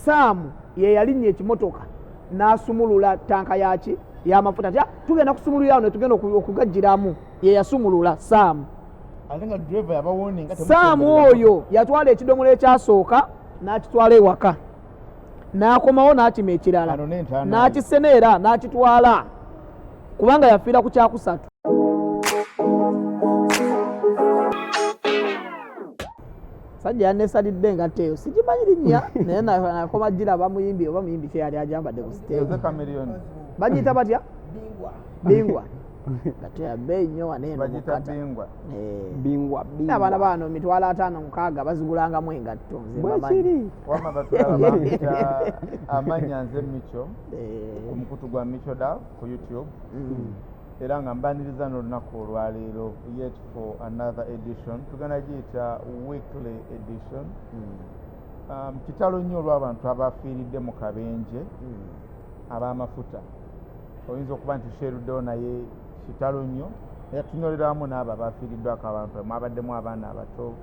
Saamu ye yalinnya ekimotoka n'asumulula tanka yaki y'amafuta tugenda kusumulula ne tugenda okugajjiramu ye yasumulula Saamu. Saamu oyo yatwala ekidomola ekyasooka n'akitwala ewaka n'akomawo n'akima ekirala n'akiseneera n'akitwala kubanga yafiira ku kyakusatu. Sajja yanneesalidde engatta eyo sigimanyi linnya naye nakoma giraba muyimbi oba muyimbi kye yali ajambadde ku siteegi bagiyita batya bingwa ngatte ya bbeeyi nnyo waneeno mukata bingwa abaana bano 5,600 bazigulangamu engatto bwekiri wama batulaba bamuyita amanya nze Micho ku mukutu gwa Micho da ku YouTube era nga mbaniriza n'olunaku olwaleero yet for another edition tugenda giyita weekly edition. Kitalo nnyo olw'abantu abafiiridde mu kabenje ab'amafuta oyinza okuba nti sheruddewo naye kitalo nnyo era tunyolera wamu n'abo abafiiriddwako abantu mwabaddemu abaana abato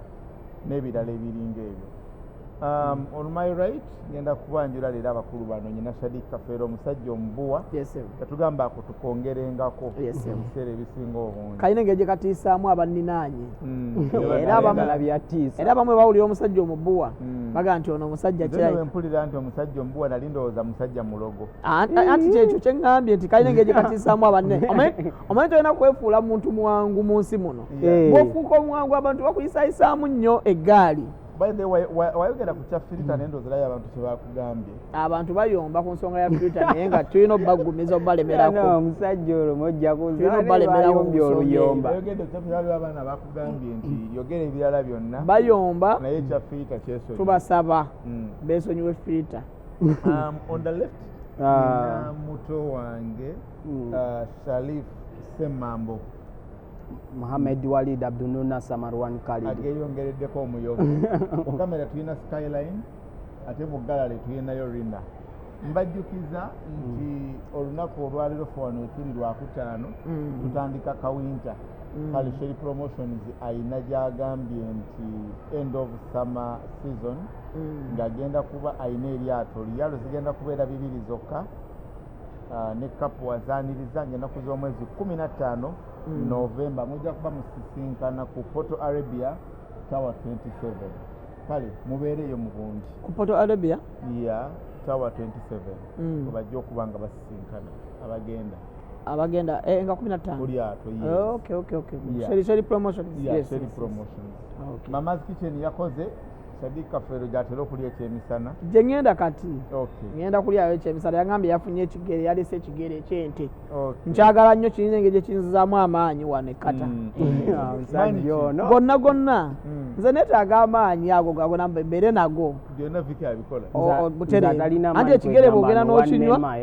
n'ebirala ebiringa ebyo. On my right ngenda kubanjula leero abakulu bano nyina Sadiq Kafeero omusajja omubuwa yatugamba akutukongerengako ebiseera ebisinga obungi kalina engeri gye katiisaamu abanninaanye era bamwe bawulira omusajja omubuwa baga nti ono omusajja kirawe mpulira nti omusajja omubuwa nali ndowooza musajja mulogo anti kyekyo kye ŋŋambye nti kalina engeri gye katiisaamu abanne omanyi tolina kwefuula muntu mwangu mu nsi muno bw'ofuuka omwangu abantu bakuyisaayisaamu nnyo eggaali. By the way, wayogera ku kya filter n'endozerayo abantu kye bakugambye. Abantu bayomba ku nsonga ya filter naye nga tulina obbagumiza obbalemerako. Omusajja olwo mojja tulina obbalemerako byoluyomba. Yogedde kyafirayo abaana bakugambye nti yogera ebirala byonna. Bayomba naye kya filter kyesonyi. Tubasaba beesonyiwe filter. On the left, muto wange Sharif Semambo. Mohamed Walid Abdununa Samarwan Khalid ageyongereddeko omuyogo kamera tulina Skyline ate mu gallery tulinayo Rina. Mbajjukiza nti olunaku olwaliro wano tuli lwakutaano tutandika kawinta kale Sherry Promotions ayina gyagambye nti end of summer season ng'agenda kuba ayina eryato zigenda kubeera 2 zokka ne kapu wazaaniriza ng'ennaku z'omwezi 15 November mujja kuba musisinkana ku Porto Arabia Tower 27 kale mubeereyo mu bungi ku Porto Arabia Tower 27 bajja okuba nga basisinkana abagenda nga 15 kulyato Sherry Promotions Sherry Promotions Mama's Kitchen yakoze Sadiq Kafeero gyatera okulya ekyemisana gye ngenda kati ngenda kulyayo ekyemisana yangambye yafunye ekigere yalese ekigere ekyente nkyagala nnyo kirina engeri gye kinzizaamu amaanyi wano ekkata gonna nze neetaaga amaanyi ago gagona mbeere nago byonna viki abikola anti ekigere bwogenda n'okinywa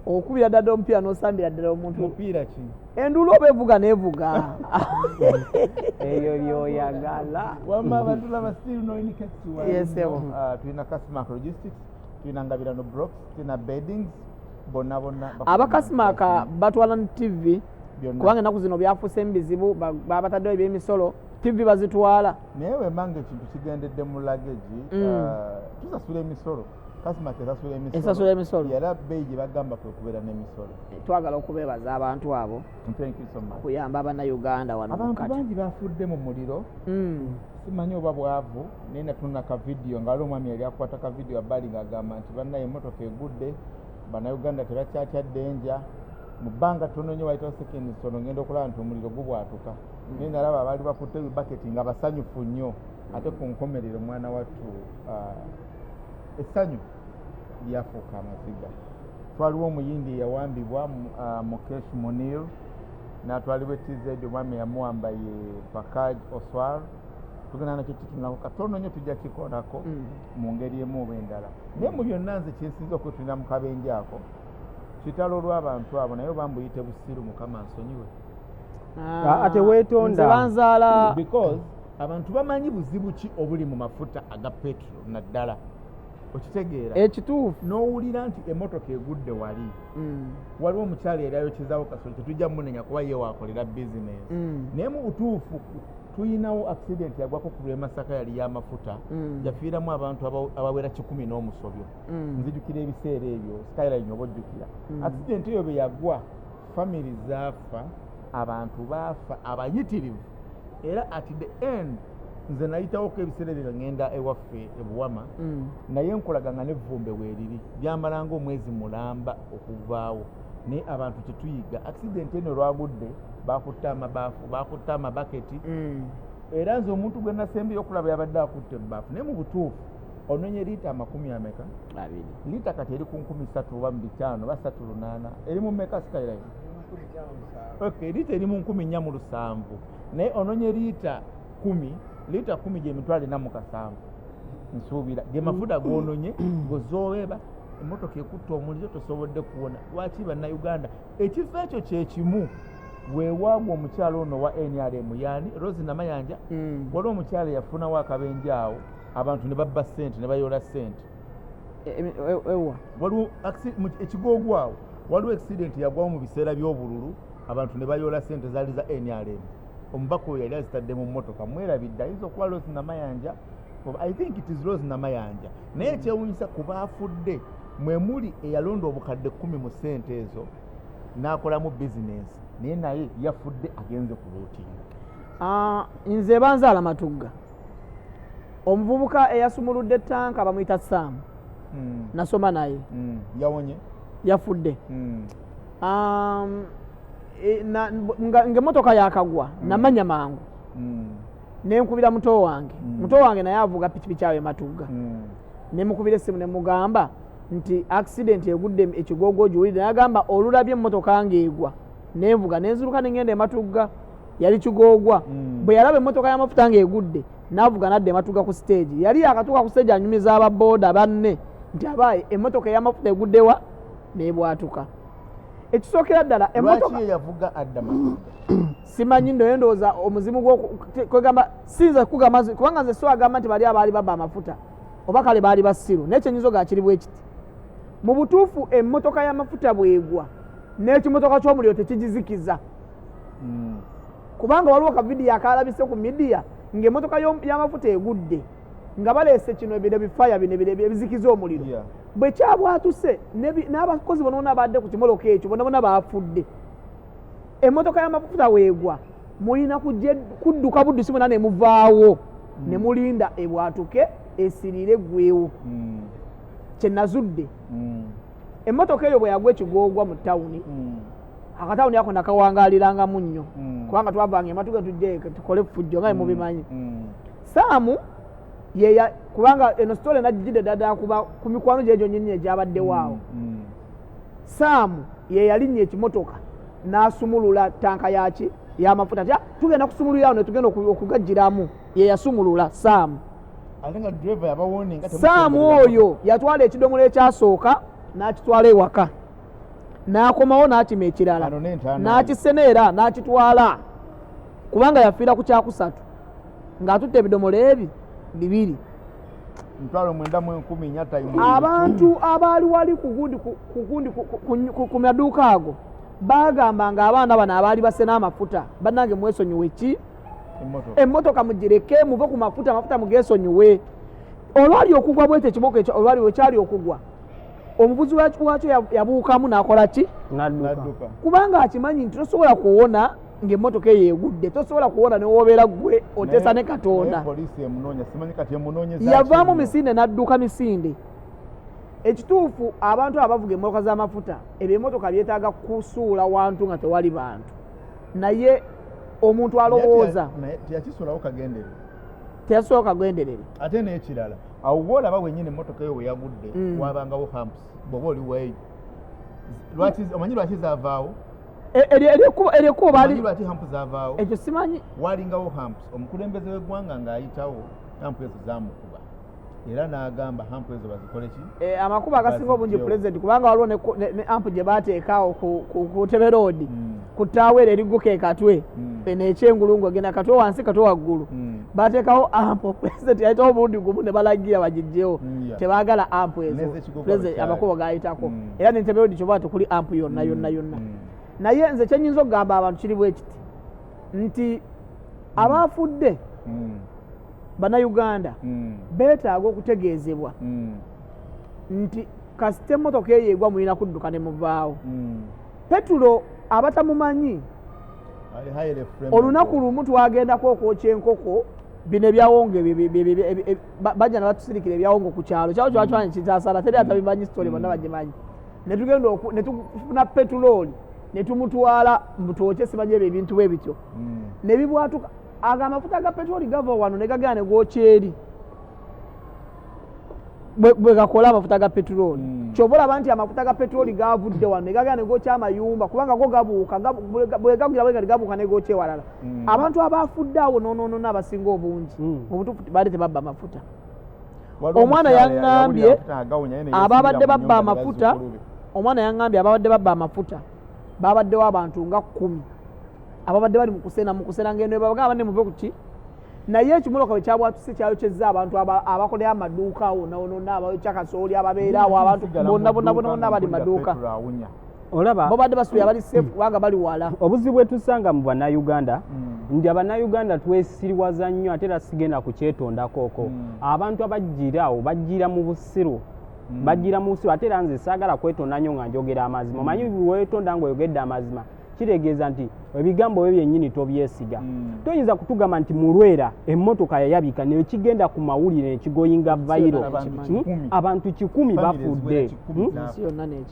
okubira ddala omupiira n'osambira ddala omuntu mupiira ki endulu oba evuga n'evuga eyo byoyagala wamma abantu laba still no indicates tulina Cusmark Logistics tulina Ngabirano Brooks tulina Beddings bonna abakasimaaka batwala ne TV kubanga ennaku zino byafuuse ebizibu babataddewo ebyemisolo TV bazitwala naye wemanga ekintu kigendedde mu luggage tusasula emisolo Cusmark esasula emisolo era bbeeyi gye bagamba kwe kubeera n'emisolo twagala okubeebaza abantu abo okuyamba abannayuganda wano abantu bangi bafudde mu muliro simanyi oba bwavu naye natuna ka vidiyo nga waliwo omwami yali akwata ka vidiyo abbali ng'agamba nti bannaye emmotoka egudde bannayuganda tebakyatyadde enja mu bbanga ttono nnyo bayitawo sekendi tono ngenda okulaba nti omuliro gubwatuka naye nalaba abaali bakutte ebibaketi nga basanyufu nnyo ate ku nkomerero omwana wattu essanyu lyafuuka amaziga. Twaliwo omuyindi eyawambibwa Mukesh Munir n'atwalibwa TZ omwami yamuwamba ye Pankaj Oswal tugenda nakyo kitunako katono nnyo tujja kikolako mu ngeri emu oba endala naye mu byonna nze kyensinza okwetulira mu kabenje ako kitalo olw'abantu abo naye bambuyite busiru Mukama nsonyiwe ate weetonda banzaala because abantu bamanyi buzibu ki obuli mu mafuta aga petrol naddala okitegeera ekituufu n'owulira nti emmotoka egudde wali waliwo omukyala yali ayokyezaawo kasolo tetujja munenya kuba ye waakolera bizinesi naye mu butuufu tuyinawo accident yagwako ku Masaka yali y'amafuta yafiiramu abantu abawera 10 n'omusobyo nzijukira ebiseera ebyo skyline oba ojjukira accident eyo bwe yagwa family zaafa abantu baafa abayitirivu era at the end nze nayitawoko ebiseera ebyo ngenda ewaffe ebuwama naye nkolaganga n'evvumbe weeriri byamalanga omwezi mulamba okuvaawo naye abantu tetuyiga accident eno lwagudde bakutta amabaafu bakutta amabaketi era nze omuntu gwe nasembeyo okulaba yabadde akutte ebbaafu naye mu butuufu ononye liita 200 ameka liita kati eri ku 3,000 oba 5 ba 38 eri mu meka skyline okay liita eri mu 4,700 naye ononye liita 10 liita 10 gye mitwalo 47 nsuubira ge mafuta gononye gozoweeba emmotoka ekutta omuliro tosobodde kuwona lwaki bannayuganda ekifo ekyo kyekimu weewaagwa omukyalo ono wa NRM yani Rose Namayanja waliwo omukyalo yafunawo akabenje awo abantu ne babba ssente ne bayola ssente waliwo Kigoogwa awo waliwo accident yagwawo mu biseera by'obululu abantu ne bayola ssente zaali za NRM omubaka oyo yali azitadde mu mmotoka mwerabidde ayinza okuba Rose Namayanja I think it is Rose Namayanja naye ekyewuunyisa ku baafudde mwe muli eyalonda obukadde 10 mu ssente ezo n'akolamu bizinensi naye naye yafudde agenze ku lootinga nze banzaala Matugga omuvubuka eyasumuludde tanka bamuyita Sam nasoma naye yawonye yafudde ng'emmotoka yakagwa namanya mangu nenkubira muto wange naye avuga pikipiki ayo Matugga nemukubira essimu nemugamba nti accident egudde Ekigoogwa ogiwulire nagamba olulabye emmotoka ng'egwa nenvuga nenziruka nengenda Matugga yali Kigoogwa bwe yalaba emmotoka y'amafuta ng'egudde navuga nadde Matugga ku stage yali yakatuuka ku stage anyumiza ababooda banne nti abaye emmotoka y'amafuta eguddewa nebwatuka ekisookera ddala emmotoka yavuga adda Matugga simanyi ndoyo ndowooza omuzimu kwegamba sinza kugamba kubanga nze siwagamba nti bali abaali babba amafuta oba kale baali basiru naye kyenyizo ga kiri bwe kiti mu butuufu emmotoka y'amafuta bwegwa n'ekimotoka ky'omuliro tekigizikiza kubanga waliwo ka vidiyo akalabise ku midiya ng'emmotoka y'amafuta egudde nga baleese kino ebiro bifaya bino ebizikiza omuliro bwe kyabwatuse n'abakozi bonaona badde ku kimoloka ekyo bonabona baafudde emmotoka y'amafuta weegwa mulina kudduka buddusi bwona nemuvaawo ne mulinda ebwatuke esirire gwewo kyenazudde emmotoka eyo bwe yagwa Ekigoogwa mu ttawuni akatawuni ako nakawangaaliranga munnyo kubanga twavanga Ematugga tujje tukole fujjo nga mubimanyi Saamu kubanga eno sitole najjidde ddala kuba ku mikwano gye gyonyini egyabadde waawo Saamu ye yalinnya ekimotoka n'asumulula tanka yaki y'amafuta tugenda kusumulula awo ne tugenda okugajjiramu ye yasumulula Saamu Saamu oyo yatwala ekidomola ekyasooka n'akitwala ewaka n'akomawo n'atima ekirala n'akiseneera n'akitwala kubanga yafiira ku kyakusatu ng'atutte ebidomola ebi 2 abantu abaali wali ku maduuka ago bagamba ng'abaana bano abaali basena amafuta bannange mwesonyiwe ki emmotoka mugireke muve ku amafuta mugeesonyiwe olwali okugwa bwete ekiboko ekyo olwali wekyali okugwa omuvuzi wakyo yabuukamu n'akola ki n'adduka kubanga akimanyi nti tosobola kuwona ng'emmotoka eyo egudde tosobola kuwona newobeera gwe oteesa ne Katonda yavaamu misinde n'adduka misinde ekituufu abantu abavuga emmotoka z'amafuta ebyo emmotoka byetaaga kusuula wantu nga tewali bantu naye omuntu alowooza teyasooka kagenderere ate n'ekirala awo bwolaba wennyini emmotoka eyo weyagudde wabangawo hamps bw'oba oli weeyo omanyi lwaki zaavaawo eryekubo baali lwaki hampu zaavaawo ekyo simanyi walingawo hamps omukulembeze w'eggwanga ng'ayitawo hampu ezo zaamukuba era n'agamba hampu ezo bazikole ki amakubo agasinga obungi pulezidenti kubanga waliwo ne ampu gye baateekaawo ku Tebe road ku ttaawera erigguka ekatwe n'ekyengulungu egenda katwe wansi katwe waggulu baateekawo ampu pulezidenti yayitawo omulundi gumu ne balagira bagijjewo tebaagala ampu ezo pulezidenti amakubo gaayitako era ne Tebe road kyoba tekuli ampu yonna naye nze kyenyinza okugamba abantu kiri bwe kiti nti abafudde bannayuganda beetaaga okutegeezebwa nti kasita emmotoka eyo egwa mulina kudduka ne muvaawo. Petulo abatamumanyi olunaku lumu twagendako okwokya enkoko bino ebyawongo bajja ne batusirikira ebyawongo ku kyalo kyalo kitaasala teri atabimanyi sitori bonna bagimanyi ne tugenda ne tufuna petulooli ne tumutwala mutwokye simanyi ebyo ebintu bwe bityo ne bibwatuka aga amafuta ga petulooli gava wano ne gagenda ne gwokya eri bwe gakola amafuta ga petulooli kyova olaba nti amafuta ga petulooli gavudde wano ne gagenda ne gokya amayumba kubanga go gabuuka bwe gagira bwe gabuuka ne gokya ewalala. Abantu abafudde awo noonoona abasinga obungi obutuufu baali tebabba amafuta. Omwana yaŋŋambye ababadde babba amafuta babaddewo abantu nga 10 ababadde bali mu kusena ngendo bagamba ne muve ku ki naye ekimoloka bwe kyabwatuse kyayokyezza abantu abakolera amaduuka awo noona abayokya kasooli ababeera awo abantu bonna bali maduuka olaba bo badde basuubira bali safe kubanga bali wala. Obuzibu bwe tusanga mu bannayuganda ndi abannayuganda twesiriwaza nnyo ate era sigenda ku kyetondakoko. Abantu abajjira awo bajjira mu busiru ate era nze saagala kwetonda nnyo nga njogera amazima. Omanyi weetonda ng'oyogedde amazima kitegeeza nti ebigambo byo byennyini tobyesiga. Toyinza kutugamba nti mulwera emmotoka yayabika nekigenda ku mawulire nekigoyinga vayiro abantu 10 bafudde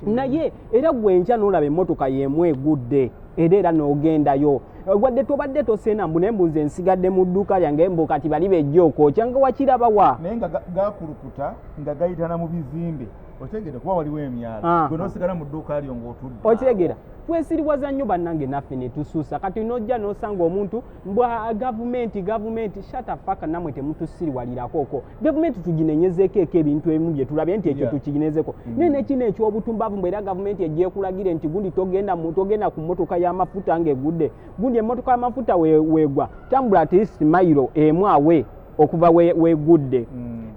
naye era gwenkya n'olaba emmotoka yeemu egudde era n'ogendayo wadde tobadde tosena mbu naye mbuze nsigadde mu dduuka lyange mbu kati bali bejja okwokya nga wakiraba wa naye nga gakulukuta nga gayitana mu bizimbe otegedde kuba waliwo emyala gwe n'osigala mu dduuka lyo ng'otudde otegera twesiriwaza nnyo bannange naffe ne tusuusa kati n'ojja n'osanga omuntu mbwa gavumenti shatafaka namwe temutusiriwalirakooko gavumenti tuginenyezeeko ebintu ebimu bye tulabye nti ekyo tukiginezeko naye nekino ekyobutumbavu mbu era gavumenti ejeekulagire nti gundi togenda ku mmotoka y'amafuta ng'egudde gundi emmotoka y'amafuta weegwa tambula ati mayiro emu awe okuva wegudde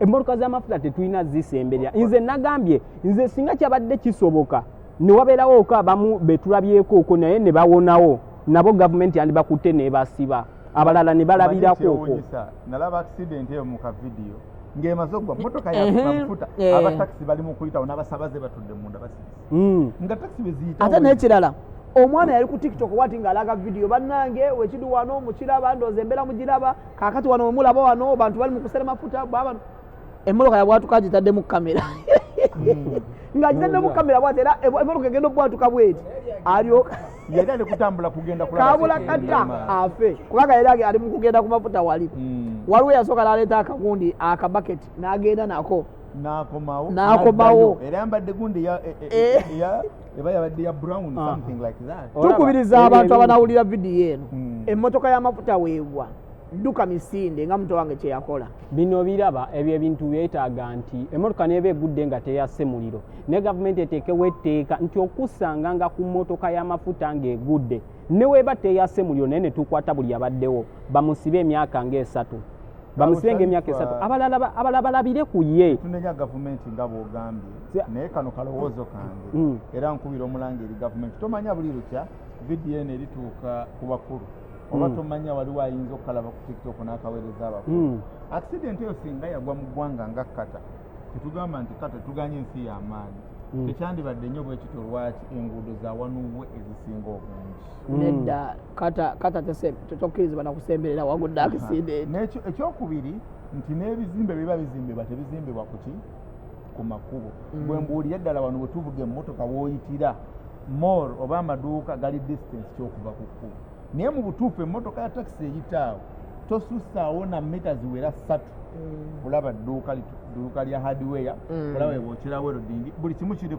emmotoka z'amafuta tetulina zisemberera. Nze nagambye nze singa kyabadde kisoboka ne wabeerawo oko abamu betulabyeko okwo naye ne bawonawo nabo gavumenti yandibakutte nebasiba abalala ne balabirako okwo. Nalaba accident eyo mu kavidiyo ng'emaze okugwa mmotoka y'amafuta abatakisi bali mu kuyitawo n'abasabaze batudde munda basibisi nga takisi bwe ziyitawo. Ate n'ekirala omwana yali ku TikTok wati ng'alaga vidiyo bannange wekiri wano mukiraba ndooza embeera mugiraba kaakati wano wemulaba wano bantu bali mu kusera mafuta bwaba emmotoka yabwatuka agitadde mu kamera ng'agitadde mu kamera bwati era emmotoka egenda obwatuka bweti alyoka yali ali kutambula kugenda kabula kata afe kubanga yali ali mu kugenda ku mafuta wali waliwo yasooka n'aleeta akagundi akabaketi n'agenda nako n'akomawo era yambadde gundi eba yabadde ya brown something like that. Tukubiriza abantu abanawulira vidiyo eno emmotoka y'amafuta weegwa dduka misinde nga muto wange kyeyakola bino biraba ebyo ebintu byetaaga nti emmotoka neeba egudde nga teyasse muliro ne gavumenti eteekewo etteeka nti okusanga nga ku mmotoka y'amafuta ng'egudde ne weeba teyasse muliro naye ne tukwata buli abaddewo bamusibe emyaka nga3 bamusibenga emyaka 3 abalala balabire ku ye tunenya gavumenti nga bw'ogambye naye kano kalowoozo kange era nkubira omulange eri gavumenti tomanya buli lutya vidiyo eno erituuka ku bakulu oba tomanya waliwo ayinza okukalaba ku TikTok n'akaweereza abakulu accident eyo singa yagwa mu ggwanga nga kata tetugamba nti kata tuganye ensi y'amaanyi tekyandibadde nnyo bwe kityo lwaki enguudo za wanuwe ezisinga obungi nedda kata tetokkirizibwa nakusemberera wagudde accident. Ekyokubiri nti n'ebizimbe biba bizimbibwa tebizimbibwa ku makubo bwe mbuulira ddala wano bwe tuvuga emmotoka w'oyitira mall oba amaduuka gali distance ky'okuva ku kkubo naye mu butuufu emmotoka ya takisi eyitaawo tosussaawo na mita ziwera 3 kulaba dduuka lya hardware kulaba ebookerawo erodingi buli kimu kiri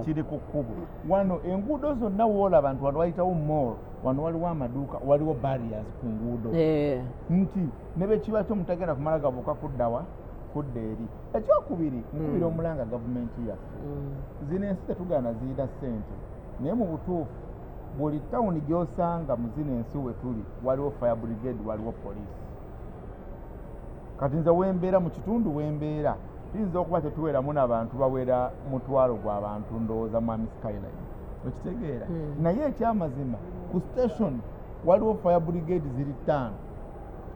kiri ku kkubo wano enguudo zonna woolaba nti wano wayitawo mall wano waliwo amaduuka waliwo barriers ku nguudo nti ne bekiba kyo mutagenda kumala gabuuka kudda eri. Ekyokubiri nkubira omulanga gavumenti yaffe zino ensi tetugaana ziyina ssente naye mu butuufu buli tawuni gy'osanga mu zino ensi we tuli waliwo fire brigade waliwo poliisi. Kati nze wembeera mu kitundu wembeera tuyinza okuba tetuweeramu n'abantu bawera mutwalo gw'abantu ndowooza mwami Skyline okitegeera naye ekyamazima ku station waliwo fire brigade ziri 5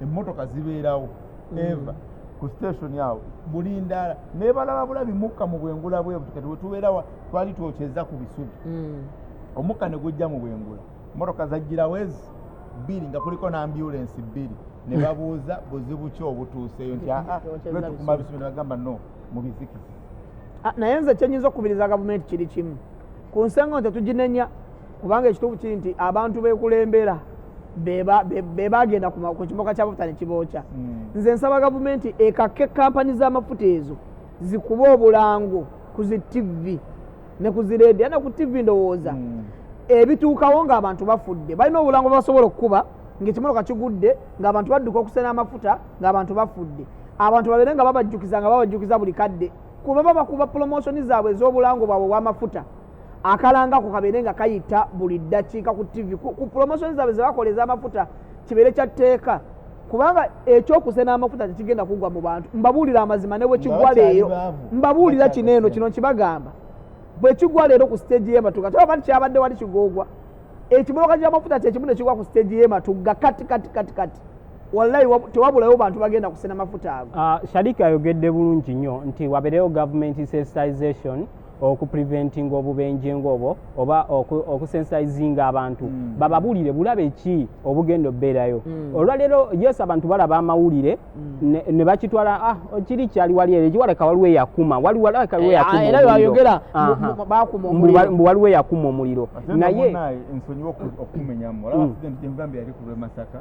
emmotoka zibeerawo eva ku station yawo buli ndaala nebalaba bulabi mukka mu bwengula bwe kati wetubeerawa twali twokyeza ku bisubi omukka ne gujja mu bwengula emmotoka zajjira wezi 2 nga kuliko n'ambulance 2 ne babuuza buzibu ki obutuuseeyo nti lwetukuma bisubi ne bagamba no mubizikiza naye nze kyenyinza okukubiriza gavumenti kiri kimu ku nsengo tetuginenya kubanga ekituufu kiri nti abantu bekulembera be bagenda ku kimoka ky'amafuta ne kibookya nze nsaba gavumenti ekakke kampani z'amafuta ezo zikuba obulango ku zi TV ne ku zi radio na ku TV ndowooza ebituukawo ng'abantu bafudde balina obulango basobola okukuba ng'ekimotoka kigudde ng'abantu badduka okusena amafuta ng'abantu bafudde abantu babeere nga babajjukiza buli kadde kuba babakuba promotion zaabwe ez'obulango bwabwe bw'amafuta akalanga ku kabeere nga kayita buli ddakiika ku TV ku promotion zaabwe ze bakola ez'amafuta kibeere kya tteeka kubanga ekyokusena amafuta tekigenda kugwa mu bantu mbabuulira amazima ne bwe kigwa leero mbabuulira kino nkibagamba bwe kigwa leero ku stage y'ematuga taba nti kyabadde wali Kigoogwa ekimotoka ky'amafuta kyekimu ne kigwa ku stage y'ematuga kati wallahi tewabulayo bantu bagenda kusena amafuta ago Sharika ayogedde bulungi nnyo nti wabeereyo government sensitization okupreventing obubenje ng'obwo oba okusensitizinga abantu bababuulire bulabe ki obugenda obbeerayo olwaleero yes abantu balaba amawulire ne bakitwala kiri kyali wali ere kiwaleka waliwo eyakuma era bayogera mbu waliwo eyakuma omuliro naye ensonyiwa okumenyamu olaba accident gyemugambye yali ku Masaka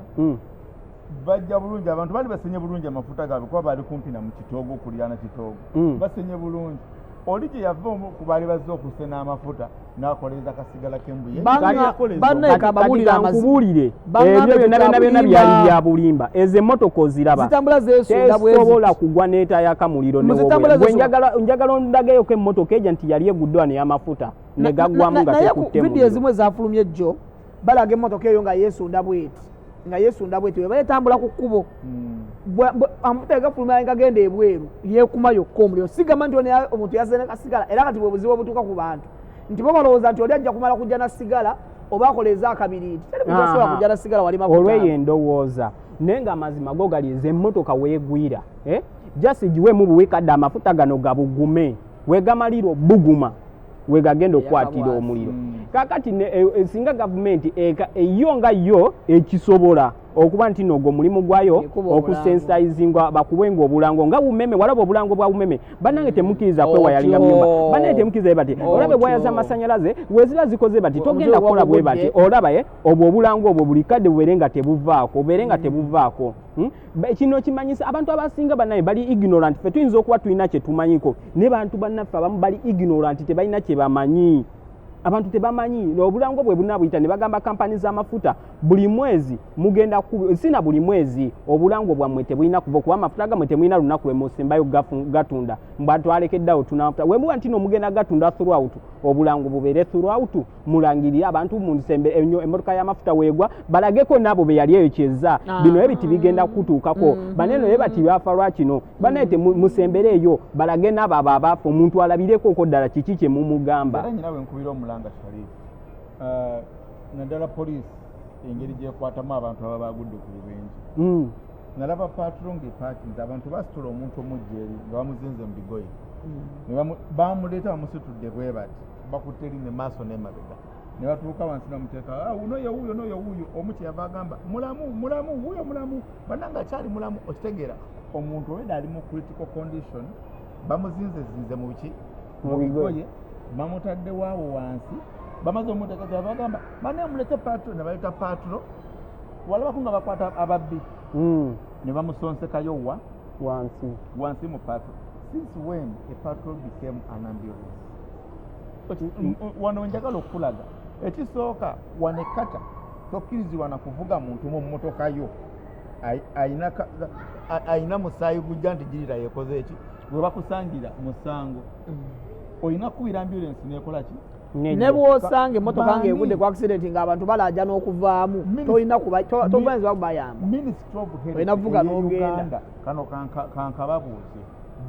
bajja bulungi abantu bali basenye bulungi amafuta gaabwe kuba bali kumpi na mu kitoogo okulyana kitoogo basenye bulungi oli gye yava ku baali bazze okusena amafuta n'akoleeza kasigala k'embuye bankubuulire ebyo byonna byali bya bulimba ezo emmotoka oziraba tesobola kugwa n'etayaka muliro bwe njagala ondageyoko emmotoka eja nti yali eguddwa n'ey'amafuta ne gaggwamu nga tekutte vidiyo ezimu ezafulumye jjo balaga emmotoka eyo nga yeesunda bweti weba yetambula ku kkubo amafuta gafuluma ngagenda ebweru yeekuma yokka omuliro sigamba nti omuntu yasene kasigala era kati bwe buzibu obutuuka ku bantu nti bo balowooza nti oli ajja kumala kujja na sigala oba akoleeza akabiriiti teri muntu asobola kujja na sigala wali mafuta olweyo endowooza naye nga amazima go gali ez'emmotoka weegwira jasi giweemu buwekadde amafuta gano gabugume wegamalira buguma wegagenda okukwatira omuliro kakati singa gavumenti eyo nga yo ekisobola okuba nti n'ogwo mulimu gwayo okusensitizingwa bakubwenga obulango nga bumeme walaba obulango bwa bumeme bannange temukkiriza kwewayalinga mu nyumba bannange temukkiriza bwe bati olabe bwayaza amasanyalaze wezira zikoze bati togenda kukola bwe bati olaba obwo obulango obwo buli kadde bubeere nga tebuvaako kino kimanyisa abantu abasinga bannange bali ignorant ffe tuyinza okuba tulina kye tumanyiko ne bantu bannaffe abamu bali ignorant tebalina kye bamanyi abantu tebamanyi obulango bwe bunabuyita ne bagamba kampani z'amafuta buli mwezi mugenda sina buli mwezi obulango bwammwe tebulina kuva kuba amafuta gamwe temulina lunaku lwe musembayo gatunda mbwatwalekeddawo tunamafuta wemuba ntino mugenda gatunda throughout obulango bubeere throughout mulangirire abantu emmotoka y'amafuta weegwa balageko nabo be yali eyo kyeza bino ebiti bigenda kutuukako baneno ye bati byafa lwakino banaye musembereeyo balage nabo abo abaafa omuntu alabirekoko ddala kiki kye mumugamba Langa Sharif naddala poliisi engeri gyekwatamu abantu aba bagudde ku bubenje nalaba patron ng'epaakinze abantu basitula omuntu omujja eri nga bamuzinze mu bigoye bamuleeta bamusitudde bwe bati bakutte eri ne maaso n'emabega ne batuuka wansi namuteeka uno ye wuuyo n'oyo wuuyo omu kyeyava agamba mulamu wuuyo mulamu bannanga akyali mulamu okitegeera omuntu owedde ali mu critical condition bamuzinzezinze mu bigoye bamutadde waawo wansi bamaze omuteekeza bagamba bane mulete patro ne bayita patro walabako nga bakwata ababbi ne bamusonsekayo wansi mu patro. Since when a patrol became an ambulance? Wano njagala okulaga ekisooka wanekata tokkirizibwa na kuvuga muntu mu mmotoka yo ayina musaayi gujja nti girira yekoze eki bwe bakusangira musango oyina kubira ambulance nekola ki ne bw'osanga emmotoka ng'egudde ku accident ng'abantu balajja n'okuvaamu tolina tovanzibwa kubayamba olina kuvuga n'ogenda kano kankababuuze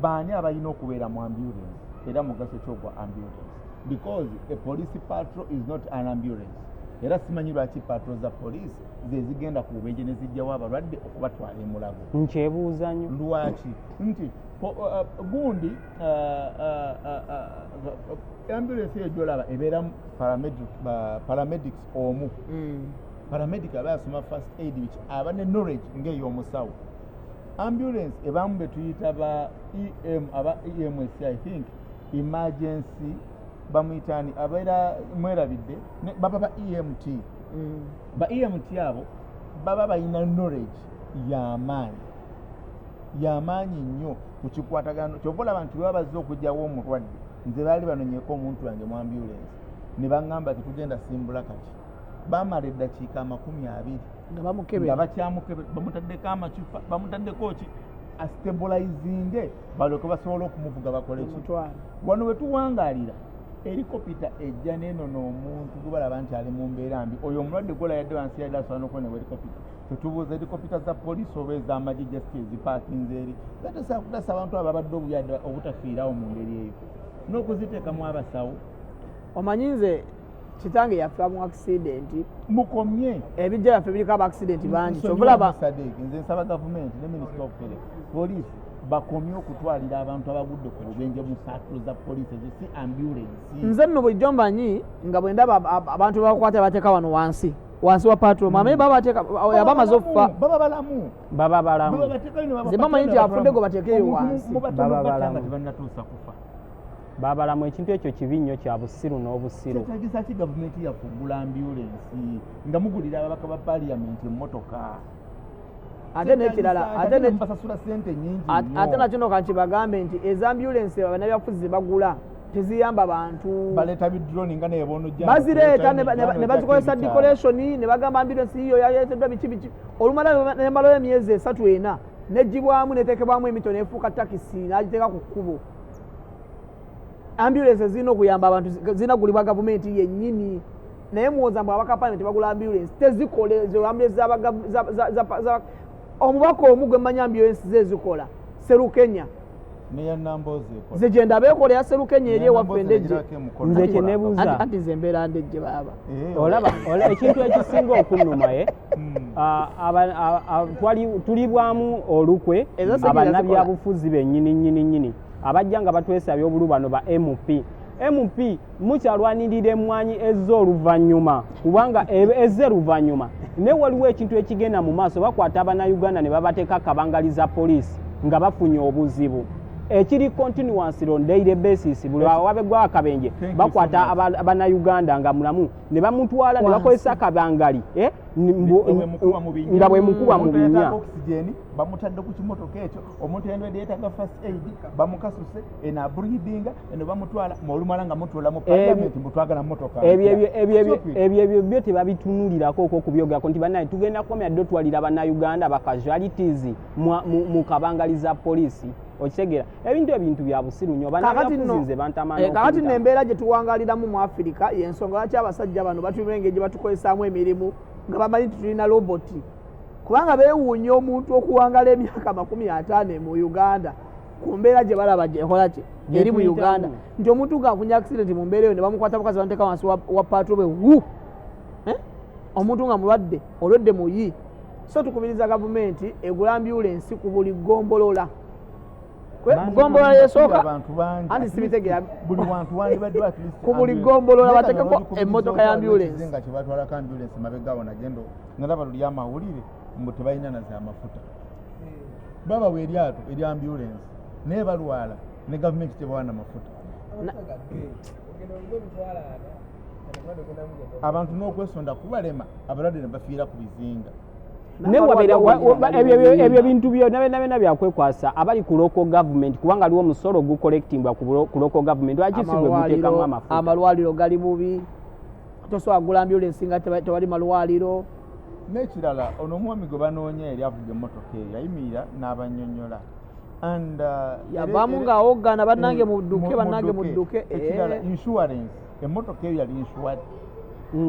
baani abalina okubeera mu ambulance era mugaso kyogwa ambulance because a police patrol is not an ambulance era simanyi lwaki patrol za poliisi zezigenda ku bubenje ne zijjawo abalwadde okubatwala emulago. Nkyebuuza nnyo Lwaki nti gundi ambulance eyo gyolaba ebeeramu paramedics omu. Paramedic aba asoma first aid which aba ne knowledge ng'ey'omusawo. Ambulance ebamu be tuyita ba EMS I think emergency bamuyitani abeera mwerabidde baba ba EMT. Ba EMT abo baba balina knowledge y'amaanyi nnyo ku kikwatagano kyova olaba nti baba bazze okugyawo omulwadde nze baali banonyeeko omuntu wange mu ambulance ne baŋŋamba tetugenda simbula kati bamala eddakiika 20 nga bakyamukebe bamutaddeko amacupa bamutaddeko ki astabilizinge balyoke basobole okumuvuga bakole ki. Wano we tuwangaalira helikopita ejja nenono omuntu gubalaba nti ali mu mbeera mbi oyo omulwadde gwola yadde wansi yadde asobola n'okubona helikopita tetubuuza helikopita za poliisi oba ez'amagye just ezipaakinze eri gatesobola kutasa abantu ababadde obuyadde obutafiirawo mu ngeri eyo n'okuziteekamu abasawo. Omanyi nze kitange yafa mu accident mukomye ebijja yaffe biriko aba accident bangi kyovulaba nze nsaba gavumenti ne minister of police bakomye okutwalira abantu abagudde ku bubenje mu saakiro za poliisi ezo si ambulance. Nze nno bulijjo mbanyi nga bwe ndaba abantu bakwata bateeka wano wansi wa patrol mamaye babateeka yabamaze okufa baba balamu ze bamanyi nti afudde gwe bateekeyo wansi tebannatuusa kufa. Babalamu ekintu ekyo kibi nnyo kya busiru n'obusiru. Kyetagisa ki gavumenti yafuggula ambulance nga mugulira ababaka ba parliament emmotoka ate n'ekirala basasula ssente nnyingi ate nakino kankibagambe nti eza ambulance bannabyabufuzi bagula teziyamba bantu baleeta bidroni nga nebonojja bazireeta ne bazikozesa decoration ne bagamba ambulance yiyo yayeteddwa biki olumala nemalayo emyezi 3-4 nejjibwamu neteekebwamu emito nefuuka takisi n'agiteeka ku kkubo. Ambulance zirina okuyamba abantu zinagulibwa gavumenti yennyini naye muwoza mbu abakapani tebagula ambulance tezikole ezo ambulance omubaka omu gwe mmanyi ambulance zezikola Serukenya zegenda beekolera Serukenya eri ewaffe ndejje nze kyenebuuza anti nze mbeera ndejje baaba olaba ekintu ekisinga okunnuma tulibwamu olukwe abannabyabufuzi bennyini abajja nga batwesabya obulu bano ba MP mukyalwanirira emmwanyi ez'oluvannyuma kubanga ezze luvannyuma naye waliwo ekintu ekigenda mu maaso bakwata abannayuganda ne babateeka akabangaliza poliisi nga bafunye obuzibu ekiri continuous on daily basis buli wabegwa akabenje bakwata abannayuganda nga mulamu ne bamutwala ne bakozesa akabangali nga bwe mukuba mu binnya bamutadde ku kimotoka ekyo omuntu endwadde yeetaga first aid bamukasuse ena breathing eno bamutwala olumala nga mutwala mu parliament mutwagala motoka ebyo byo tebabitunulirako okubyogako nti bannaye tugenda kukomya dde otwalira bannayuganda ba casualties mu kabangaliza poliisi okitegeera ebintu bya busiru nnyo bannabyabufuzi bantamana kakati nno embeera gye tuwangaliramu mu Afirika y'ensonga lwaki abasajja bano batulina engeri gye batukozesaamu emirimu nga bamanyi nti tulina roboti kubanga beewuunya omuntu okuwangala emyaka 50 mu Uganda ku mbeera gye balaba gyekola ki eri mu Uganda nti omuntu ng'afunye accident mu mbeera eyo ne bamukwata bukazi bamuteeka wansi wa patrol bwe omuntu nga mulwadde olwedde muyi so tukubiriza gavumenti egula ambulance ku buli gombolola gombolola yesooka anti sibitegeera buli wantu wandibadde at least ku buli gombolola bateekako emmotoka ya ambulance nga kyebatwalako ambulance mabegaawo nagendo nalaba luli amawulire mbu tebalina naza amafuta babawa eryato eri ambulance naye balwala ne gavumenti tebawana mafuta abantu n'okwesonda kubalema abalwadde ne bafiira ku bizinga ebyo bintu byonna byakwekwasa abali ku local government kubanga aliwo omusolo gukolektimbwa ku local government lwaki si bwe muteekamu amafuta amalwaliro gali bubi tosobola kugula ambulance nga tewali malwaliro n'ekirala ono omwami gwe banoonya eri avuga emmotoka eyo yayimirira n'abannyonnyola yavaamu ng'awoggana bannange mudduke ekirala insurance emmotoka eyo yali insured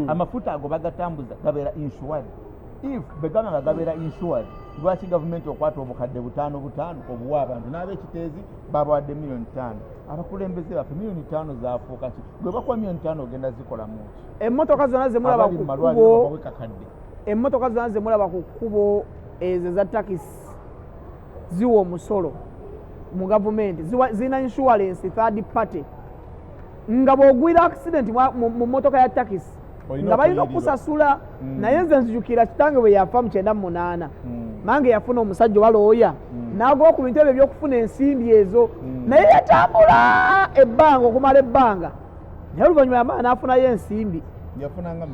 amafuta ago bagatambuza gabeera insured if begana bagabera insurance lwaki gavumenti okwata obukadde 5 obuwa abantu n'ab'ekiteezi babawadde $5 million abakulembeze baffe $5 million zaafuuka ki gwe bakuwa $5 million ogenda zikola muki emmotoka zonna zemulaba ku kkubo emmotoka zonna zemulaba ku kkubo ezo za takisi ziwa omusolo mu gavumenti zirina insurance third party nga bw'ogwira accident mu mmotoka ya takisi nga balina okusasula naye nze nzijukira kitange bwe yafa mu 98 mange yafuna omusajja walooya n'agwa ku bintu ebyo ebyokufuna ensimbi ezo naye yatambula ebbanga okumala ebbanga naye oluvannyuma yamala n'afunayo ensimbi yafunanga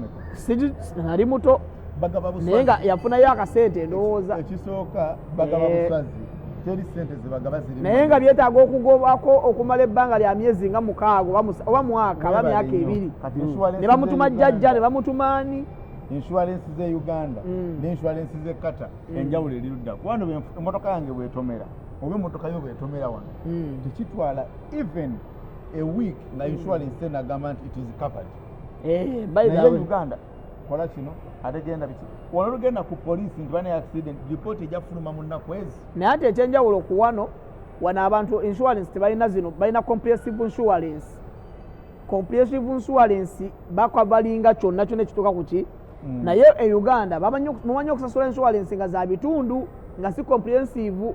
nali muto naye nga yafunayo akasente ndowooza ekisooka bagaba buswazi teri sente zibagaba ziri naye nga byetaaga okugobako okumala ebbanga lya myezi nga 6 oba mwaka oba myaka 2 ne bamutuma jjajja ne bamutumaani insurance ze Uganda ne insurance ze Kata enjawulo erirudda kwano emmotoka yange bwetomera oba emmotoka yo bwetomera wano tekitwala even a week na insurance enagamba nti it is covered by the way Uganda kola kino ategenda biki wano lugenda ku police nti bane accident report ejafuluma mu nnaku ezi naye ate ekyenjawulo ku wano abantu insurance tebalina zino balina comprehensive insurance bakwabalinga kyonna ekituuka ku ki naye e Uganda mumanyi okusasula insurance nga za bitundu nga si comprehensive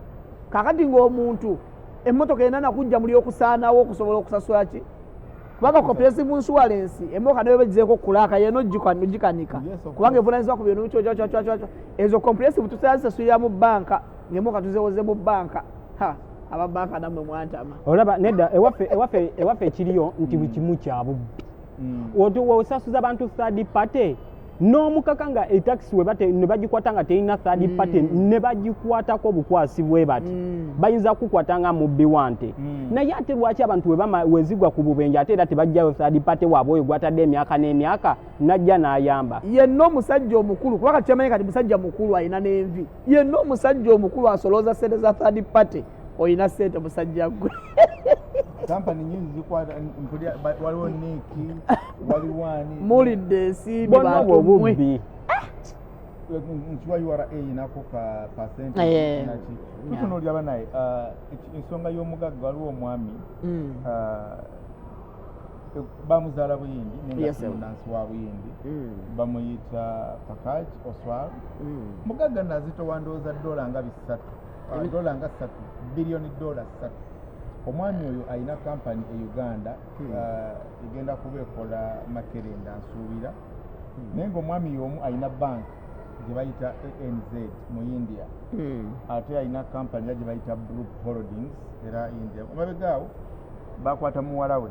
kakati ng'omuntu emmotoka erina nakujja muli okusaanawo okusobola okusasula ki kubanga comprehensive insurance emmotoka nayo begizeeko kulaaka yeno gikanika kubanga evunanyizibwa ku bintu kyo ezo comprehensive tusazisasulira mu banka ng'emmotoka tuzewoze mu banka ababanka namwe mwantama olaba nedda ewaffe ekiriyo nti buli kimu kya bubbi osasuza abantu third party n'omukaka nga etaxi ne bagikwata nga terina third party ne bagikwatako obukwasi bwe bati bayinza kukwata nga mubbi wante naye ate lwaki abantu wezigwa ku bubenje ate era tebajjayo third party waabwe oyo gwatadde emyaka n'emyaka najja n'ayamba yenna omusajja omukulu kubanga kyamanyi kati musajja mukulu alina n'envi yenna omusajja omukulu asolooza sente za third party oyina sente musajja gwe kampani nyingi zikwata waliwo Niki waliwo ani mulidde ensimbi bantu bubbi nkiwa URA inako ka percent naki tutunuulira banaye ensonga y'omugagga waliwo omwami bamuzaala Buyindi nengamunansi wa Buyindi bamuyita Pankaj Oswal mugagga nazitowa ndowooza $3 nga 3 billion $3 omwami oyo alina kampani e Uganda egenda kuba ekola makerenda nsuubira naye ngaomwami y'omu alina bank gye bayita ANZ mu India ate alina kampani gye bayita Group Holdings era India omabegaawo bakwata muwala we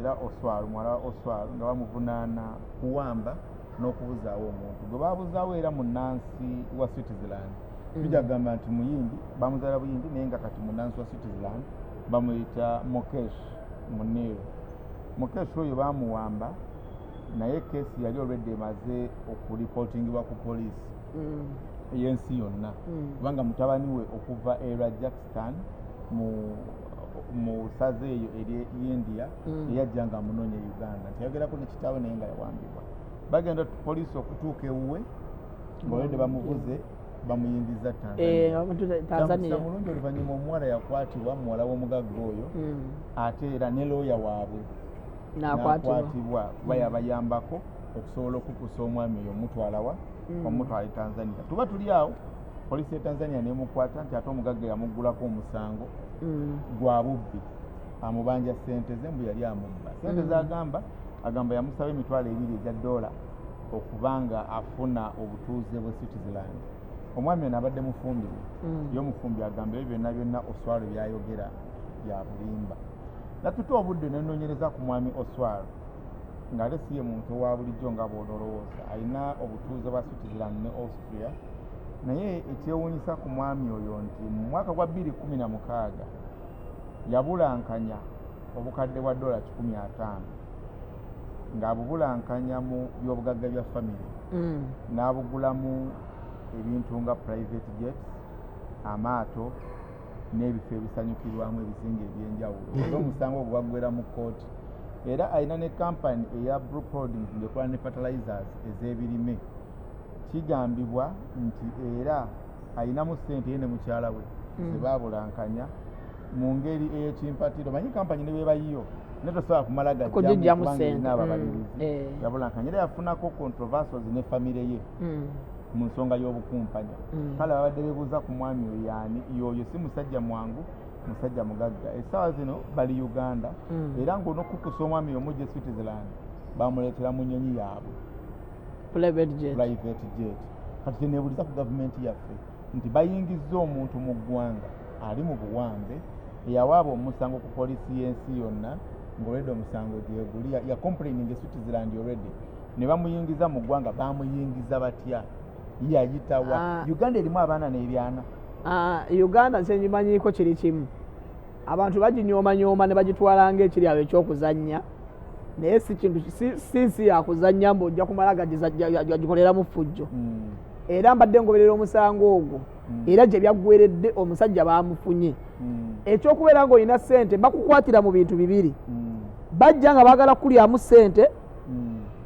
era Oswal muwala wa Oswal nga bamuvunaana kuwamba n'okubuzaawo omuntu gwe babuzaawo era munnansi wa Switzerland tujagamba nti muyindi bamuzaala Buyindi naye nga kati munnansi wa Switzerland bamuyita Mukesh Munir Mukesh oyo bamuwamba naye kesi yali already emaze okuripotingibwa ku poliisi y'ensi yonna kubanga mutabani we okuva e Rajasthan mu saze eyo eri India eyajja nga amunoonya Uganda nti yagerako ne kitaawe naye nga yawambibwa bagenda poliisi okutuuka ewuwe ng'olwedde bamuvuze bamuyingiza Tanzania mulungi oluvannyuma omuwala yakwatibwa muwala w'omugagga oyo ate era ne looya waabwe nakwatibwa kuba yabayambako okusobola okukusa omwami oyo omutwalawa omutwala Tanzania tuba tuli awo poliisi ya Tanzania nemukwata nti ate omugagga yamuggulako omusango gwa bubbi amubanja sente ze mbu yali amubba sente zagamba yamusaba $2,000 $2 okubanga afuna obutuuze bwe Switzerland omwami ono abadde mufumbi y'omufumbi agamba ebyo byonna Oswal byayogera bya bulimba natuta obudde nenoonyereza ku mwami Oswal ng'ate si ye muntu wa bulijjo nga bw'olowooza alina obutuuze bwa Switzerland ne Austria naye ekyewuunyisa ku mwami oyo nti mu mwaka gwa 2016 yabulankanya obukadde bwa $150 ng'abubulankanya mu by'obugagga bya family n'abugulamu ebintu nga private jets amaato n'ebifo ebisanyukirwamu ebizinga ebyenjawulo era omusango ogwo baggwera mu kooti era alina ne kampani eya Group Holdings ngekola ne fertilizers ez'ebirime kigambibwa nti era ayinamu ssente ye ne mukyala we zebabulankanya mu ngeri ey'ekimpatiro. Manyi kampani ne bebayiyo naye tosobola kumala gajjamu n'ababalirizi yabulankanya era yafunako controversies ne famire ye mu nsonga y'obukumpanya. Kale babadde beebuuza ku mwami oyo yaani yoyo si musajja mwangu, musajja mugagga. Essaawa zino bali Uganda era ng'onokukkusa omwami omujja Switzerland bamuleetera mu nnyonyi yaabwe private jet. Kati kyeneebuuliza ku gavumenti yaffe nti bayingizza omuntu mu ggwanga ali mu buwambe eyawaaba omusango ku poliisi y'ensi yonna ng'olwedde omusango gyeguli ya complaining Switzerland already ne bamuyingiza mu ggwanga. Bamuyingiza batya? Yayitawa Uganda erimu abaana n'ebyana. Uganda kyenyimanyiiko kiri kimu, abantu baginyooma ne bagitwala ng'ekiri awo ekyokuzannya, naye si kintu si yakuzannya mb'ojja kumala gagikoleramu ffujjo. Era mbadde ngoberera omusango ogwo era gye byaggweredde omusajja bamufunye. Ekyokubeera ng'olina ssente bakukwatira mu bintu bibiri. Bajja nga baagala kulyamu ssente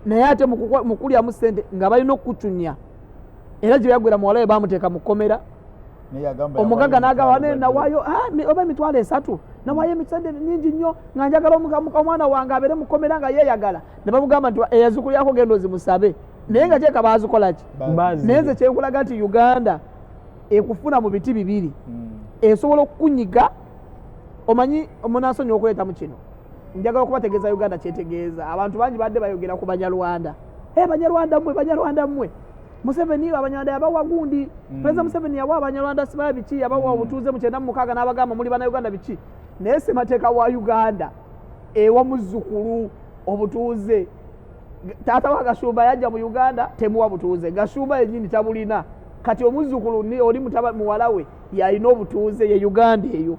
naye ate mu kulyamu ssente nga balina okucunya. Era gye byaggwera muwala we bamuteeka mu kkomera. Omugagga n'agamba nawaayo oba emitwalo 3 nawaayo emisende mingi nnyo nga njagala omwana wange abeere mu kkomera nga yeeyagala. Ne bamugamba nti eyazukulyako genda ozimusabe. Naye nga kyeka baazikola ki? Naye nze kyenkulaga nti Uganda ekufuna mu biti bibiri. Esobola okukunyiga. Omanyi omunansonyi okuleetamu kino njagala okubategeeza Uganda kyetegeeza. Abantu bangi badde bayogera ku Banyarwanda. Banyarwanda mmwe Museveni Abanyarwanda yabawa gundi. President Museveni yawa Abanyarwanda sibaya biki yabawa obutuuze mu 96 n'abagamba muli bana Uganda biki. Naye ssemateeka wa Uganda ewa muzzukulu obutuuze. Taata wa Gashuba yajja mu Uganda temuwa butuuze. Gashuba yennyini tabulina. Kati omuzzukulu oli muwala we yalina obutuuze ye Uganda eyo.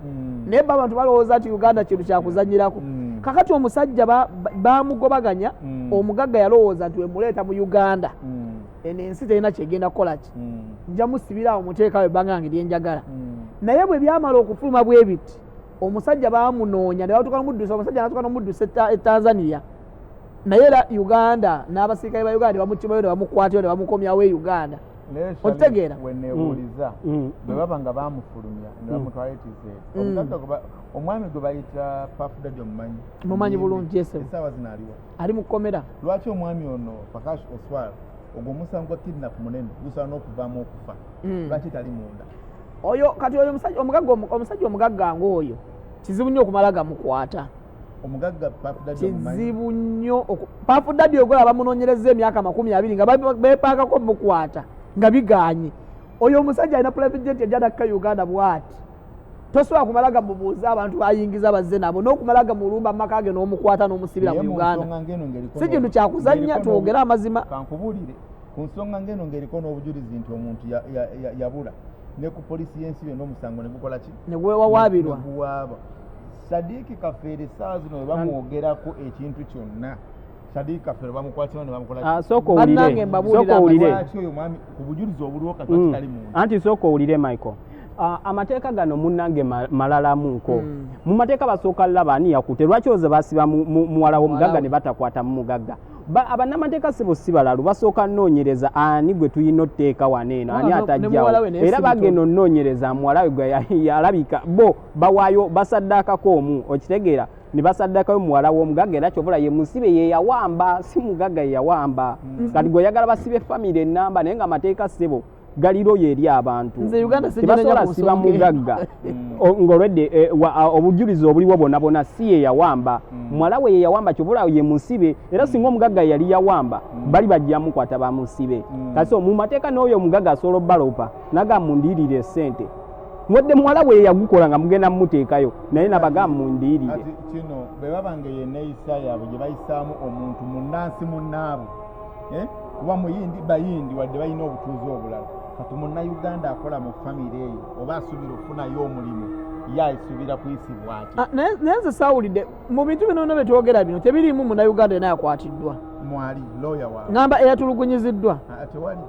Naye abantu balowooza nti Uganda kintu kyakuzanyirako. Kakati omusajja bamugobaganya omugagga yalowooza nti wemuleeta mu Uganda eno ensi terina kyegenda kukola ki. Nja musibirawo muteekawo ebbanga nge lyenjagala. Naye bwe byamala okufuluma bwe biti omusajja bamunoonya ne batuuka n'omuddusa. Omusajja n'atuuka n'omuddusa e Tanzania. Naye era Uganda n'abasirikale ba Uganda bamukimayo ne bamukwatayo ne bamukomyawo e Uganda. Okitegeera weneebuuliza bwe baba nga bamufulumya ne bamutwala ekizere. Omwami gwe bayita Pafudadi omumanyi? Mumanyi bulungi. Essaawa zino aliwa? Ali mu kkomera. Lwaki omwami ono Pankaj Oswal ogwo omusango gwa kidnap munene gusaana okuvaamu okufa? Lwaki tali munda? Oyo kati oyo omusajja omugagga ng'oyo kizibu nnyo okumala gamukwata. Omugagga Pafudadi omumanyi? Kizibu nnyo. Pafudadi ogwo abamunoonyereza emyaka 20 nga beepaakako mukwata nga biganye. Oyo omusajja alina private jet ejja nakka Uganda bw'ati. Tosobola kumala gamubuuza abantu bayingiza bazze nabo n'okumala gamulumba mu maka ge n'omukwata n'omusibira mu Uganda. Si kintu kyakuzannya, twogere amazima. Kankubuulire ku nsonga ng'eno ng'eriko n'obujulizi nti omuntu yabula ne ku poliisi y'ensi yonna omusango ne gukola ki? Ne gwewawaabirwa. Sadiiki Kafeere essaawa zino we bamwogerako ekintu kyonna. Sadiiki Kafeere bamukwatira ne bamukola ki? Sooka owulire. Lwaki oyo mwami ku bujulizi obuliwo kati kitali muntu? Anti sooka owulire Michael. Amateeka gano munnange malalamuko. Mu mateeka basooka laba ani yakutte. Lwaki oze basiba muwala w'omugagga ne batakwata mu mugagga? Abannamateeka si balalu basooka nnoonyereza ani gwe tuyina otteeka waneeno ani atajjawo. Era bagenda onnoonyereza muwala we gwe yalabika bo bawaayo basaddaakako omu. Okitegeera ne basaddakayo muwala w'omugagga era kyobula ye musibe ye yawamba si mugagga ye yawamba. Kati gwe oyagala basibe famire ennamba naye nga amateeka ssebo galiro eri abantu. Tebasobola siba mugagga ng'olwedde obujulizi obuliwo bonna si ye yawamba. Muwala we ye yawamba kyobula ye musibe era singa omugagga yali yawamba bali bajja mukwata bamusibe. Kati mu mateeka n'oyo omugagga asobola obbalopa naga mundiirire ssente. Mwedde muwala we yagukola nga mugenda mumuteekayo naye nabaga mundiirire. Ati kino bwe babanga ye neeyisa yaabwe gye bayisaamu omuntu munnansi munnaabo kuba muyindi bayindi wadde balina obutuuzi obulala. Kati munnayuganda akola mu famire eyo oba asuubira okufunayo omulimu ye ayisuubira kuyisibwa ati. Naye nze saawulidde mu bintu bino bye twogera bino tebiriimu munnayuganda yenna yakwatiddwa. Mwali looya waabwe ngamba eyatulugunyiziddwa. Tewali.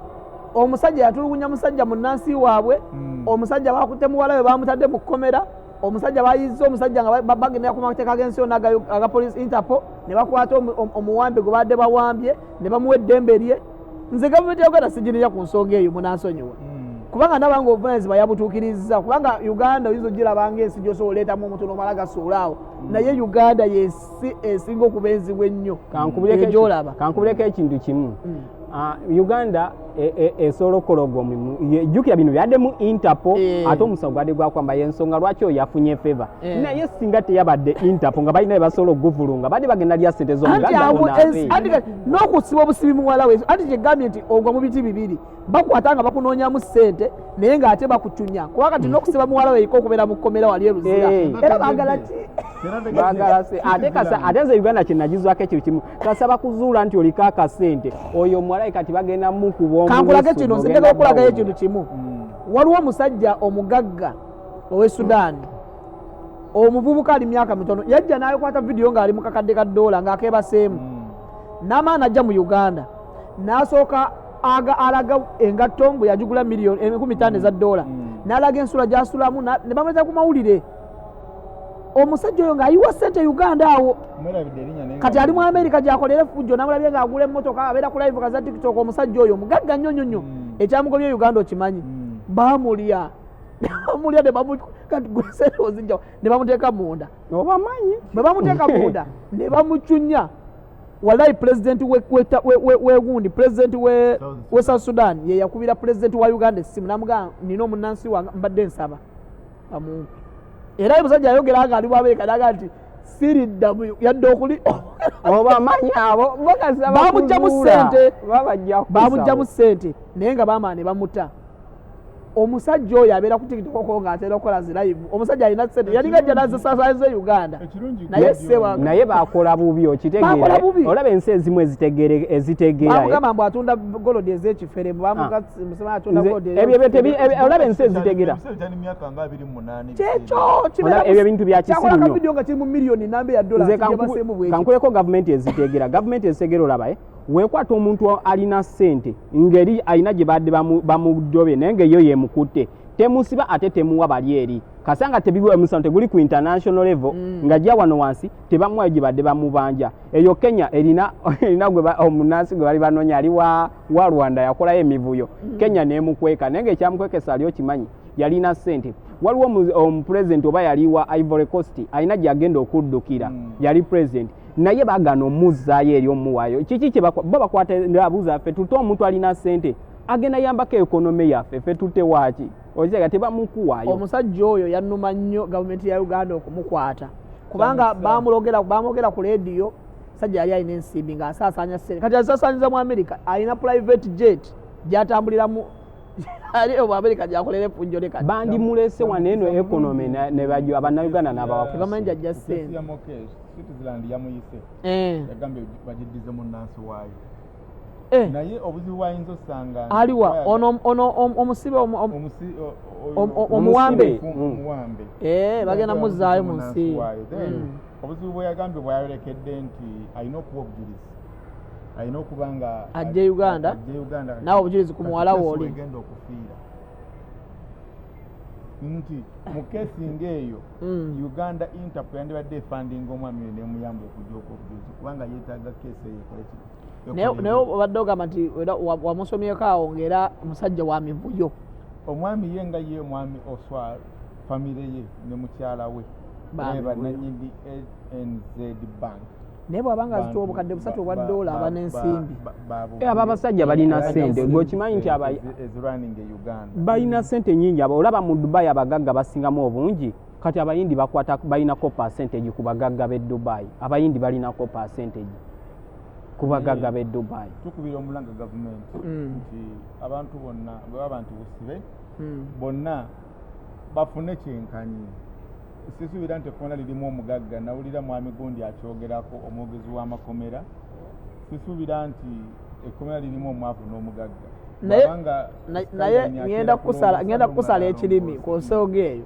Omusajja yatulugunya musajja munnansi waabwe. Omusajja bakutte muwala we bamutadde mu kkomera. Omusajja bayizza omusajja nga bagendera ku mateeka g'ensi yonna aga police Interpol ne bakwata omuwambe gwe badde bawambye ne bamuwa eddembe lye. nze gavumenti ya Uganda sijinira ku nsonga eyo munansonyiwa kubanga nabange obuvunaanyizibwa yabutuukiriza kubanga Uganda oyinza ogirabanga ensi gy'osobola oleetamu omuntu n'omala gasuulaawo naye Uganda yensi esinga okubeenzibwa ennyo gy'olaba. Kankubuleko ekintu kimu. Uganda esobola okukola ogwo omulimu. Jjukira bino byadde mu Interpol ate omusango gwadde gwakwamba y'ensonga lwaki oyo yafunye feva. Naye singa teyabadde Interpol nga balina basobola okuguvulunga badde bagenda lya ssente z'Omuganda n'okusiba obusibi muwala we anti kyegambye nti ogwa mu biti bibiri bakwata nga bakunoonyamu ssente naye ng'ate bakucunya kuba kati n'okusiba muwala we yiko okubeera mu kkomera wali eruzira era baagala ki ate nze Uganda kyenagizwako ekiro kimu kasaba kuzuula nti oliko akasente oyo omuwalayi kati bagenda mukuba kankulage kino nze njagala okulagayo ekintu kimu waliwo omusajja omugagga ow'e Sudan omuvubuka ali myaka mitono yajja n'ayikwata vidiyo ng'ali mu kakadde ka ddoola ng'akeebaseemu n'amaana ajja mu Uganda n'asooka alaga engatto bwe yagigula miliyoni 15 eza $, n'alaga ensula gy'asulamu ne bamuleta ku mawulire omusajja oyo ng'ayiwa ssente Uganda awo kati ali mu Amerika gyakolera effujjo namulabye ng'agula emmotoka abeera ku live kaza TikTok omusajja oyo mugagga nnyo nnyo ekyamugobye Uganda okimanyi bamulya ne bamuteeka munda obamanyi bwe bamuteeka munda ne bamucunya walayi pulezidenti wegundi pulezidenti we South Sudan ye yakubira pulezidenti wa Uganda essimu namugamba nina omunnansi wange mbadde nsaba bamumpe era omusajja ayogera nga ali bw'Amerika naga nti siriddamu yadde okuli obamanyi abo bamugjamu ssente naye nga baamaana ne bamuta omusajja oyo abeera ku TikTok ng'atera okukola zi live omusajja alina ssente yalinga ajja nazisasaliza Uganda naye bakola bubi okitegeera olaba ensi ezimu ezitegeera bamugamba mbu atunda golodi ez'ekifere olaba ensi ezitegeera ebyo bintu bya kisimu nnyo vidiyo nga kiri mu miliyoni namba ya $. Kankuleko gavumenti ezitegeera olaba weekwata omuntu alina ssente ngeri alina gye badde bamudobye naye ng'eyo yemukutte temusiba ate temuwa bali eri kasanga tebigwa emusango teguli ku international level nga jja wano wansi tebamuwayo gye badde bamubanja eyo Kenya erina omunansi gwe bali banoonya ali wa Rwanda yakolayo emivuyo Kenya neemukweka naye ng'ekyamukwekesa ali okimanyi yalina ssente waliwo omupulezidenti oba yali wa Ivory Coast alina gyagenda okuddukira yali pulezidenti naye bagana omuzzaayo eri omuwaayo kiki kye bo bakwata abuuza ffe tutte omuntu alina ssente agenda yambako ekonome yaffe ffe tutte waaki okitega tebamukuwaayo omusajja oyo yannuma nnyo gavumenti ya Uganda okumukwata kubanga bamwogera ku leediyo musajja yali alina ensimbi ng'asaasaanya ssente kati azisaasaanyiza mu Amerika alina private jet gyatambuliramu ali omu Amerika gyakolera effujjo ne kati bandimulese wano eno ekonome ne bajjo abannayuganda n'abawakusi tebamanyi jajja ssente Switzerland yamuyise yagambye bagiddize munnansi waayo naye obuzibu bwayinza osanga aliwa ono omusibe omuwambe bagenda muzzaayo mu nsi obuzibu bwe yagambye bwayolekedde nti alina okuwa obujulizi alina okuba nga ajja Uganda nawe obujulizi ku muwala wooli egenda okufiira nti mu keesi ng'eyo Uganda Interpol yandibadde efandinga omwami oyo n'emuyamba okujjako obujulizi kubanga yeetaaga keesi eyo ekoleki naye obadde ogamba nti wamusomyeko awo ng'era musajja wa mivuyo omwami ye nga ye omwami Oswal famire ye ne mukyala we bannannyini ANZ Bank naye bw'abanga azitowa obukadde $3 obwa aba n'ensimbi abo abasajja balina ssente ng'okimanyi nti balina ssente nnyingi abo olaba mu Dubai abagagga basingamu obungi kati abayindi balinako percentage ku bagagga b'e Dubai abayindi balinako percentage ku bagagga b'e Dubai tukubira omulanga gavumenti nti abantu bonna bwe baba nti busibe bonna bafune kyenkanyi sisuubira nti ekkona lirimu omugagga nawulira mwami gundi akyogerako omwogezi w'amakomera sisuubira nti ekkomera lirimu omwavu n'omugagga naye ngenda kusala ekirimi ku nsonga eyo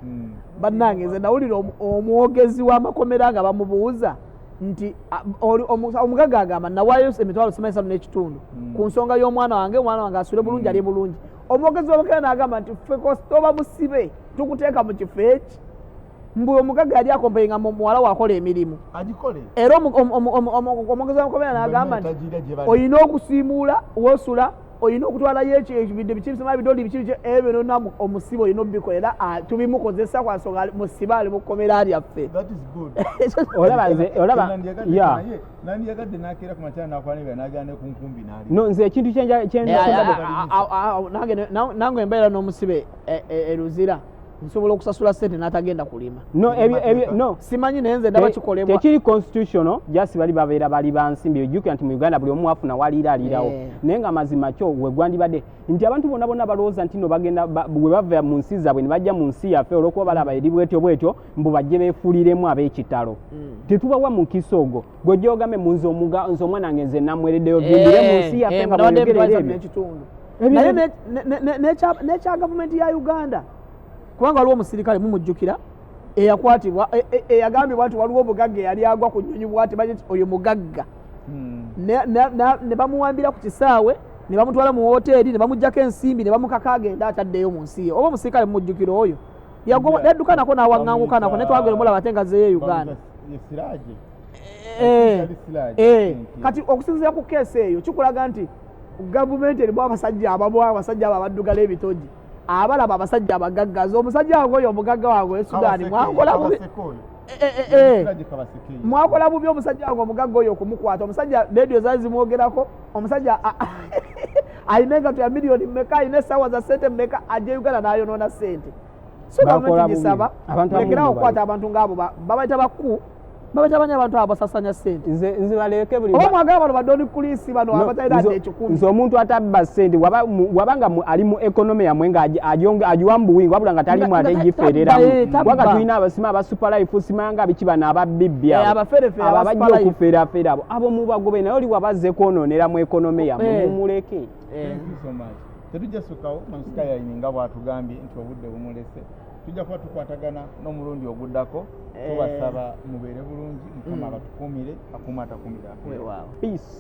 bannange nze nawulira omwogezi w'amakomera nga bamubuuza nti omugagga agamba nawaayo emitwalo 3.5 ku nsonga y'omwana wange asule bulungi ali bulungi omwogezi w'amakomera n'agamba nti ffe kositoba musibe tukuteeka mu kifo eki mbu omugagga yali akompeyinga muwala wakola emirimu era omwogezi w'amakomera n'agamba nti olina okusiimuula wosula oyina okutwalayo ekibidde bikibisema bidoli bikibi ebyo nonna omusibo oyina obikolera tubimukozesa kwa nsonga musiba ali mu kkomera lyaffe. Nandiyagadde n'akeera ku makyala n'akwanira n'agenda ku nkumbi n'ali. No nze ekintu nange embeera n'omusibe eruzira nsobola okusasula ssente n'atagenda kulima. No simanyi naye nze ndaba kikolebwa. Tekiri constitutional jasi bali babeera bali bansimbi ojjukira nti mu Uganda buli omu afuna waliiraaliirawo naye nga mazima kyo we gwandibadde nti abantu bonna bonna balowooza nti no bagenda bwe bava mu nsi zaabwe ne bajja mu nsi yaffe olw'okuba balaba eri bwetyo mbu bajje beefuuliremu ab'ekitalo. Tetubawa mu nkiso ogwo gw'ojja ogambe mu nze omwana wange nze namwereddeyo vimbire mu nsi yaffe nga bweyogerera ebyo. Naye n'ekya gavumenti ya Uganda kubanga waliwo omusirikale mumujjukira eyakwatibwa eyagambibwa nti waliwo omugagga eyali agwa ku nnyonyi bwati bati oyo mugagga ne bamuwambira ku kisaawe ne bamutwala mu woteeri ne bamuggyako ensimbi ne bamukaka agenda ataddeyo mu nsi ye. Oba omusirikale mumujjukira oyo nedduka nako n'awaŋŋanguka nako ne twagera mulaba ate nga zeeyo Uganda. Kati okusinziira ku keesi eyo kikulaga nti gavumenti erimu abasajja abo abaddugala ebitogi abalaba abasajja abagaggaza omusajja wange oyo omugagga wange eSudaani mwakola bubi omusajja wange omugagga oyo okumukwata. Omusajja redio zaali zimwogerako omusajja alina engato ya miliyoni mmeka alina essaawa za ssente mmeka ajja Uganda n'ayonoona ssente. So gavumenti gisaba lekerawo okukwata abantu ng'abo babayita bakku babayita banya abantu abasasanya ssente. Nze baleke buli oba mwagala bano badoni kulisi bano abatalina ate ekikumi. Nze omuntu atabba ssente wabanga ali mu ekonomi yamwe nga agiwa mu buwingi wabula nga talimu ate gifereramu waga tulina abasima abasuperlife simanga biki bano ababibbi abo abajja okufeerafeera abo mubagobe naye oli wabazze kwonoonera mu ekonomi yamwe mumuleke. Tetujja sukawo Mansika nga bw'atugambye nti obudde bumulese tujja kuba tukwatagana n'omulundi oguddako tubasaba mubeere bulungi Mukama abatukuumire akuuma atakuumira. Peace.